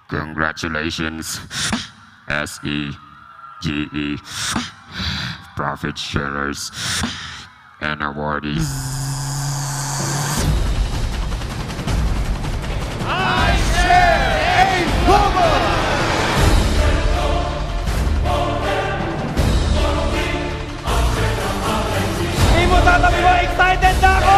Congratulations, SEGE, profit sharers, and awardees. I share AIM Global! Hindi mo tatabi mo, excited na ako!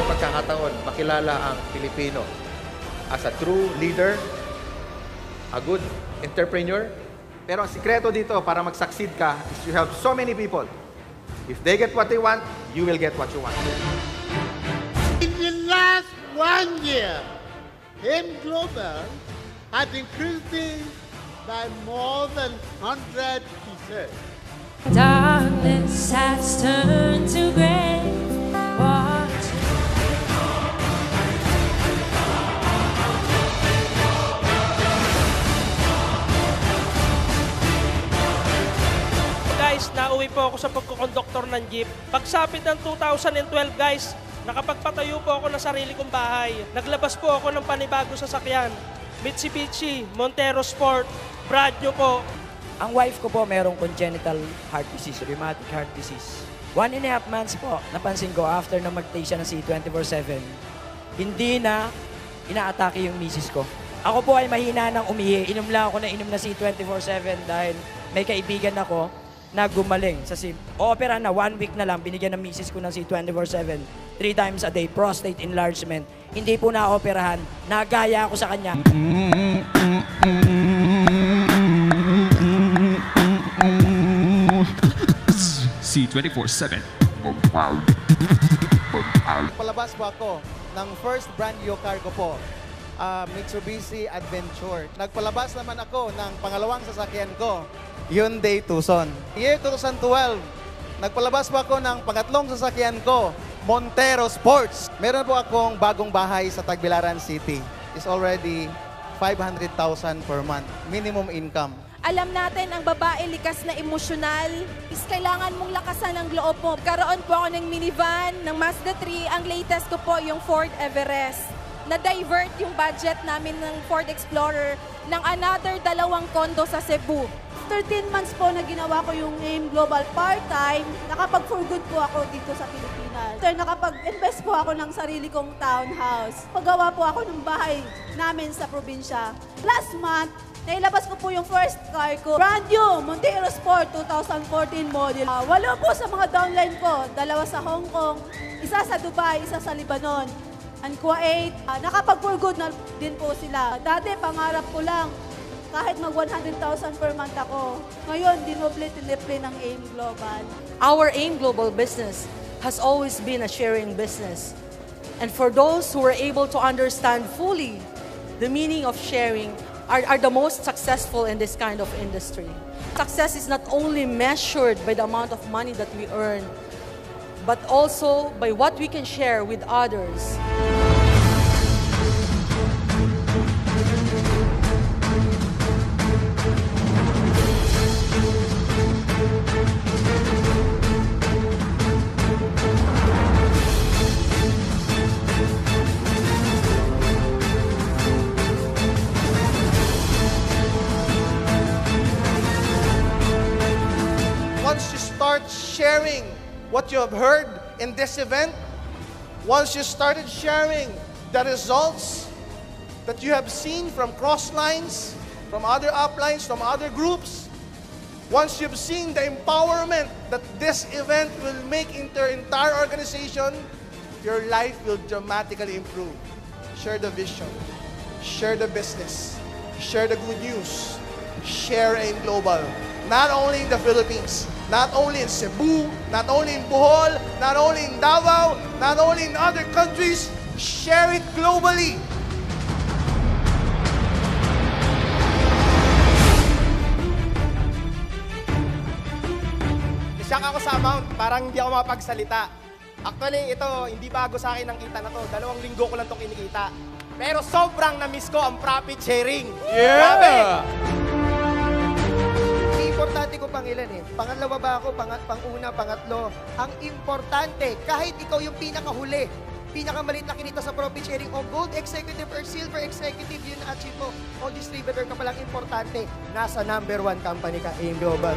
Pagkakataon, makilala ang Pilipino as a true leader, a good entrepreneur. Pero ang sikreto dito para mag-succeed ka is you help so many people. If they get what they want, you will get what you want. In the last 1 year, AIM Global has increased by more than 100%. Darkness has turned to gray. Guys, nauwi po ako sa pagkukonduktor ng jeep. Pagsapit ng 2012 guys, nakapagpatayo po ako ng sarili kong bahay. Naglabas po ako ng panibagong sasakyan. Mitsubishi, Montero Sport, brand new po. Ang wife ko po merong congenital heart disease, rheumatic heart disease. 1.5 months po, napansin ko after na mag-take siya ng C24/7, hindi na inaatake yung misis ko. Ako po ay mahina ng umihi. Inom lang ako na inom na C24/7 dahil may kaibigan ako na gumaling sa opera na 1 week na lang, binigyan ng misis ko ng C24/7, 3 times a day, prostate enlargement. Hindi po na-operahan, nagaya ako sa kanya. C24/7. Palabas po ako ng first brand new car ko po, Mitsubishi Adventure. Nagpalabas naman ako ng pangalawang sasakyan ko, Hyundai Tucson. Year 2012, nagpalabas po ako ng pangatlong sasakyan ko, Montero Sports. Meron po akong bagong bahay sa Tagbilaran City. It's already 500,000 per month, minimum income. Alam natin, ang babae likas na emosyonal, is kailangan mong lakasan ang loob mo. Karoon po ako ng minivan, ng Mazda 3, ang latest ko po yung Ford Everest. Na-divert yung budget namin ng Ford Explorer ng another 2 condo sa Cebu. 13 months po na ginawa ko yung AIM Global part-time, nakapag-for good po ako dito sa Pilipinas. So, nakapag-invest po ako ng sarili kong townhouse. Paggawa po ako ng bahay namin sa probinsya. Last month, nailabas ko po yung first car ko. Brand new, Montero Sport 2014 model. 8 po sa mga downline ko, 2 sa Hong Kong, 1 sa Dubai, 1 sa Lebanon. And Kuwait, nakapag-for good na din po sila. Dati, pangarap ko lang, kahit mag 100,000 per month ako. Ngayon, dinoble-tiniple ng AIM Global. Our AIM Global business has always been a sharing business. And for those who were able to understand fully the meaning of sharing are the most successful in this kind of industry. Success is not only measured by the amount of money that we earn, but also by what we can share with others. Once you start sharing what you have heard in this event, once you started sharing the results that you have seen from Crosslines, from other uplines, from other groups, once you've seen the empowerment that this event will make into your entire organization, your life will dramatically improve. Share the vision, share the business, share the good news, share AIM Global. Not only in the Philippines, not only in Cebu, not only in Bohol, not only in Davao, not only in other countries, share it globally. na-stuck ako sa amount. Parang hindi ako makapagsalita. Actually, ito, hindi bago sa akin ang kita na to. 2 linggo ko lang itong kinikita. Pero sobrang na-miss ko ang profit sharing. Grabe! Importante ko pang ilan eh. Pangalawa ba ako, panguna, pangatlo. Ang importante, kahit ikaw yung pinakahuli, pinakamalit na kinita sa profit sharing o gold executive or silver executive, yun achieve mo. O distributor ka palang importante, nasa number 1 company ka, AIM Global.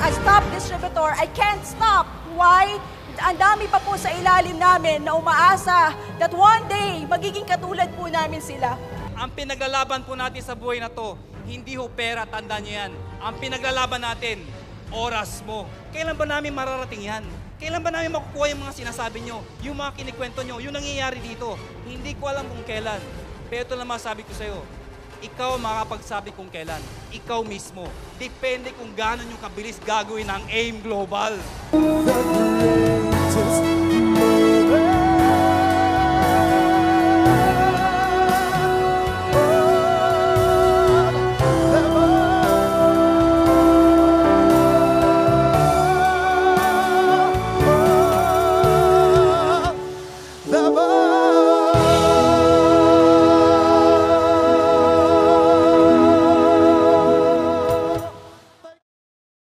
As top distributor, I can't stop. Why? Ang dami pa po sa ilalim namin na umaasa that one day, magiging katulad po namin sila. Ang pinaglalaban po natin sa buhay na to, hindi ho pera, tandaan niyo yan. Ang pinaglalaban natin, oras mo. Kailan ba namin mararating yan? Kailan ba namin makukuha yung mga sinasabi nyo? Yung mga kinikwento nyo, yung nangyayari dito? Hindi ko alam kung kailan. Pero ito lang masabi ko sa'yo, ikaw makakapagsabi kung kailan. Ikaw mismo. Depende kung gano'n yung kabilis gagawin ng AIM Global.